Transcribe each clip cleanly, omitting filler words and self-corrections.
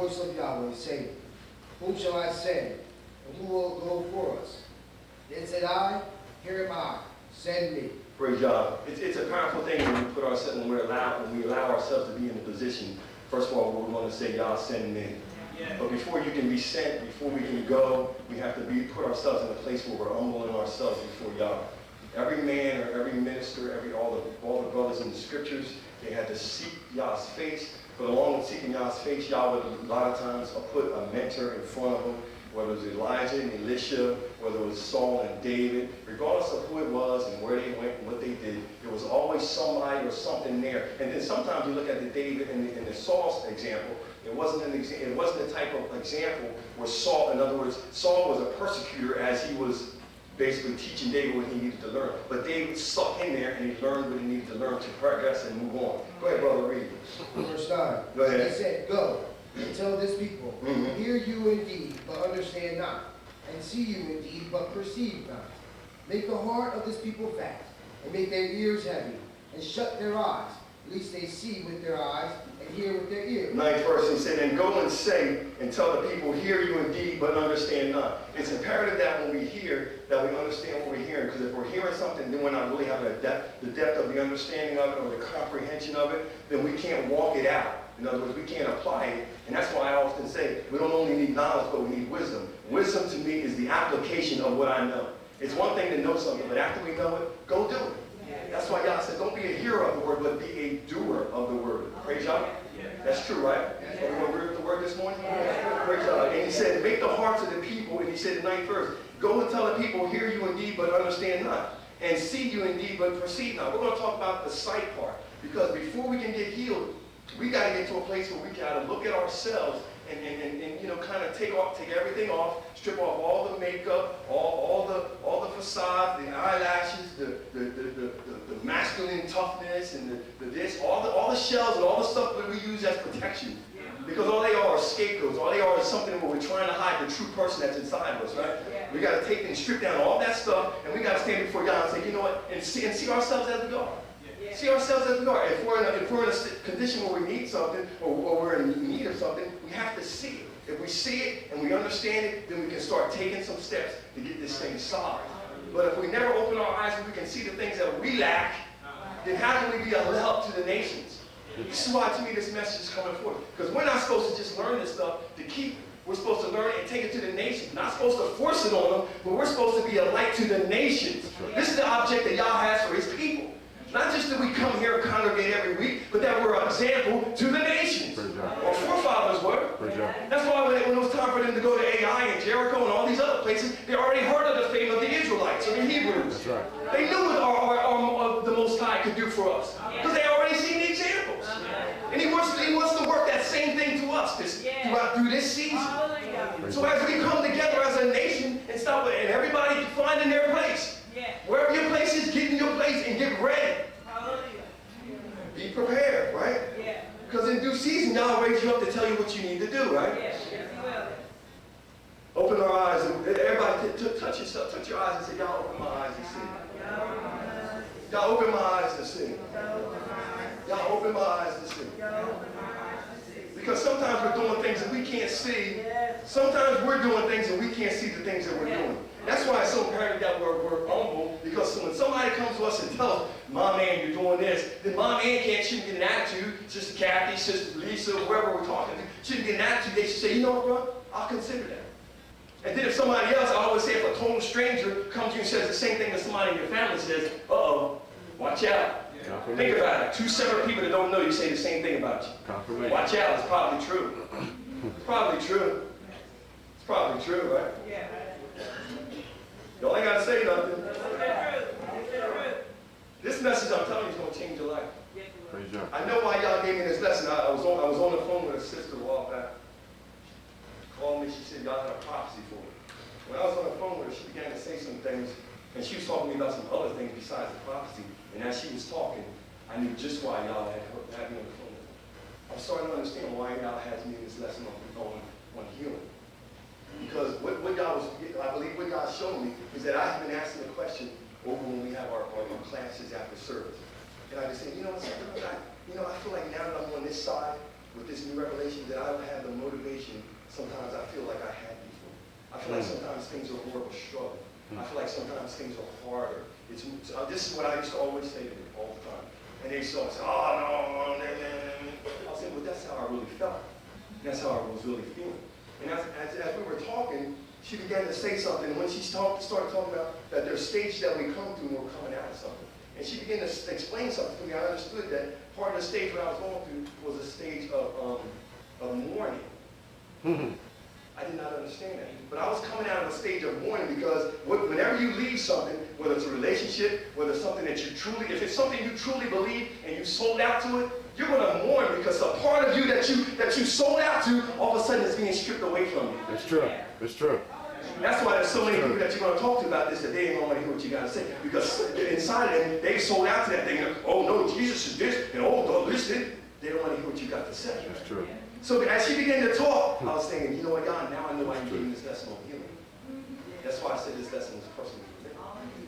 voice of Yahweh, saying, Whom shall I send? And who will go for us? Then said I, Here am I, send me. Praise God. It's a powerful thing when we put ourselves, when we allow ourselves to be in a position. First of all, we're going to say, Y'all send me. Yeah. But before you can be sent, before we can go, we have to put ourselves in a place where we're humbling ourselves before Yah. Every man or every minister, all the brothers in the scriptures, they had to seek Yah's face. But along with seeking Yah's face, Yah would a lot of times put a mentor in front of them, whether it was Elijah and Elisha, whether it was Saul and David, regardless of who it was and where they went and what they did, there was always somebody or something there. And then sometimes you look at the David and the Saul's example, it wasn't the type of example where Saul, in other words, Saul was a persecutor as he was basically teaching David what he needed to learn. But David stuck in there and he learned what he needed to learn to progress and move on. Go ahead, brother, read. Verse 9. Go ahead. He said, Go and tell this people, Hear you indeed, but understand not, and see you indeed, but perceive not. Make the heart of this people fat, and make their ears heavy, and shut their eyes, lest they see with their eyes, and hear with their ears. 9th verse, he said, And go and say, and tell the people, Hear you indeed, but understand not. It's imperative that when we hear, that we understand what we're hearing, because if we're hearing something, then we're not really having the depth of the understanding of it, or the comprehension of it, then we can't walk it out. In other words, we can't apply it. And that's why I often say, we don't only need knowledge, but we need wisdom. Wisdom to me is the application of what I know. It's one thing to know something, but after we know it, go do it. That's why Yah said, don't be a hearer of the word, but be a doer of the word. Praise Yah. That's true, right? Are we going to read the word this morning? Praise Yah. And he said, make the hearts of the people, and he said in 9th verse, go and tell the people, hear you indeed, but understand not. And see you indeed, but perceive not. We're going to talk about the sight part. Because before we can get healed, we got to get to a place where we got to look at ourselves and kind of take everything off, strip off all the makeup, all the facade, the eyelashes, the masculine toughness, and the this, all the shells and all the stuff that we use as protection. Because all they are scapegoats. All they are is something where we're trying to hide the true person that's inside of us, right? Yeah. We got to take and strip down all that stuff, and we got to stand before God and say, you know what, and see ourselves as we are. Yeah. See ourselves as we are. If we're in a condition where we need something, or we're in need of something, we have to see it. If we see it and we understand it, then we can start taking some steps to get this thing solved. But if we never open our eyes and we can see the things that we lack, then how can we be a help to the nations? This is why, to me, this message is coming forth. Because we're not supposed to just learn this stuff to keep it. We're supposed to learn it and take it to the nations. We're not supposed to force it on them, but we're supposed to be a light to the nations. This is the object that Yah has for his people. Not just that we come here and congregate every week, but that we're an example to the nations. Our forefathers were. That's why when it was time for them to go to AVI and Jericho and all these other places, they already heard of the fame of the Israelites or the Hebrews. That's right. They knew what the Most High could do for us. Because they already seen the examples. And he wants to work that same thing to us through this season. So as we come together as a nation and everybody finding their place. Wherever your place is, get in your place and get ready. Be prepared, right? Because in due season, Yah will raise you up to tell you what you need to do, right? Yes, He will. Open our eyes. Everybody touch yourself. Touch your eyes and say, Yah, open my eyes to see. Yah, open my eyes to see. Yah, open my eyes to see. Because sometimes we're doing things that we can't see. Sometimes we're doing things and we can't see the things that we're doing. That's why it's so imperative that we're humble, because when somebody comes to us and tells us, my man, you're doing this, then my man shouldn't get an attitude. Sister Kathy, Sister Lisa, whoever we're talking to, shouldn't get an attitude. They should say, you know what, bro, I'll consider that. And then if somebody else, I always say, if a total stranger comes to you and says the same thing that somebody in your family says, uh-oh, watch out. Think about it. Two separate people that don't know you say the same thing about you. Watch out. It's probably true. It's probably true. It's probably true, right? Yeah. Y'all ain't got to say nothing. This message, I'm telling you, is going to change your life. I know why y'all gave me this lesson. I was on the phone with a sister a while back. She called me. She said, y'all had a prophecy for me. When I was on the phone with her, she began to say some things, and she was talking to me about some other things besides the prophecy. And as she was talking, I knew just why y'all had me on the phone with her. I'm starting to understand why y'all has me in this lesson on healing. Because what God was, I believe what God's showing me is that I have been asking a question over when we have our classes after service. And I just say, I feel like now that I'm on this side, with this new revelation that I don't have the motivation sometimes I feel like I had before. I feel like sometimes things are more of a struggle. I feel like sometimes things are harder. This is what I used to always say to them all the time. And they used to always say, oh, no, I was saying, well, that's how I really felt. That's how I was really feeling. And as we were talking, she began to say something. And when she started talking about that there's stages that we come through when we're coming out of something. And she began to explain something to me. I understood that part of the stage what I was going through was a stage of mourning. I did not understand that. But I was coming out of a stage of mourning because whenever you leave something, whether it's a relationship, whether it's something that you truly, if it's something you truly believe and you sold out to it, you're going to mourn because a part of you that you sold out to, all of a sudden is being stripped away from you. It's true. It's true. That's why there's so many people that you're going to talk to about this that they ain't going to hear what you got to say. Because inside of them, they sold out to that thing. Oh, no, Jesus is this, and oh, no, listen. They don't want to hear what you got to say. It's true. So as she began to talk, I was thinking, you know what, God, now I know why I'm giving this lesson on healing. That's why I said this lesson was personal for me.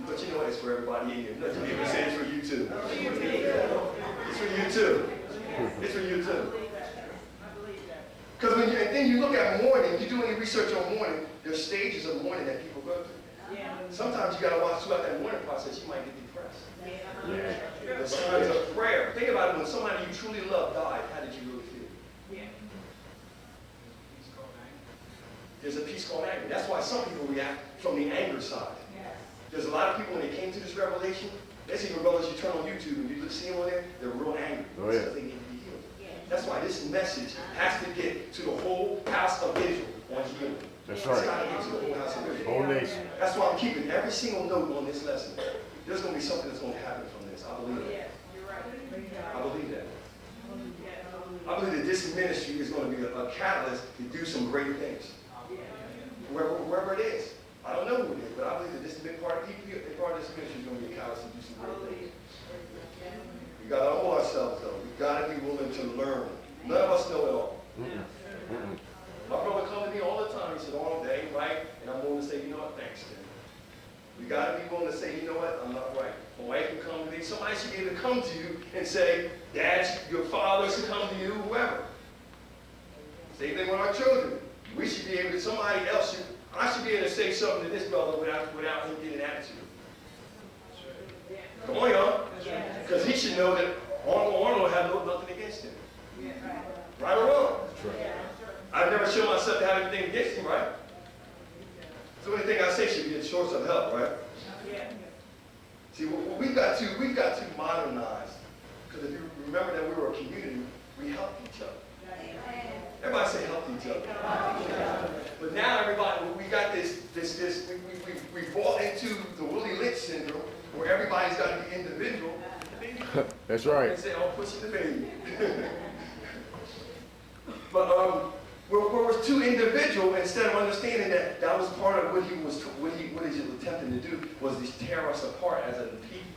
But you know what, it's for everybody in here. Nothing you ever say it's for you too. It's for you too. It's for you too. Because and then you look at mourning, you do any research on mourning, there's stages of mourning that people go through. Sometimes you got to watch throughout that mourning process, you might get depressed. There's times of prayer. Think about it, when somebody you truly love died, how did you really feel? There's a piece called anger. That's why some people react from the anger side. There's a lot of people, when they came to this revelation, there's even brothers you turn on YouTube and you see them on there, they're real angry because they need to be healed. That's why this message has to get to the whole house of Israel on healing. That's right. It's got to get to the whole house of Israel. Whole nation. That's why I'm keeping every single note on this lesson. There's going to be something that's going to happen from this. I believe that. I believe that. I believe that this ministry is going to be a catalyst to do some great things. Wherever it is. I don't know who it is, but I believe that this big part of this ministry is going to be a catalyst to do some great things. We got to hold ourselves, though. We got to be willing to learn. None of us know it all. My brother comes to me all the time. He said, all day, right? And I'm willing to say, you know what, thanks, man. We got to be willing to say, you know what, I'm not right. My wife can come to me. Somebody should be able to come to you and say, Dad, your father should come to you, whoever. Same thing with our children. We should be able to, I should be able to say something to this brother without him getting an attitude. Come on, y'all. Because he should know that Arnold will have nothing against him. Right or wrong? I've never shown myself to have anything against him, right? So anything I say should be a source of help, right? See, we've got to modernize. Because if you remember that we were a community, we helped each other. Everybody say help each other. But now everybody, we got we bought into the Willie Lynch syndrome where everybody's got to be individual. That's right. And say, oh, pushing the baby. But we're too individual instead of understanding that that was part of what he was attempting to do was to tear us apart as a people.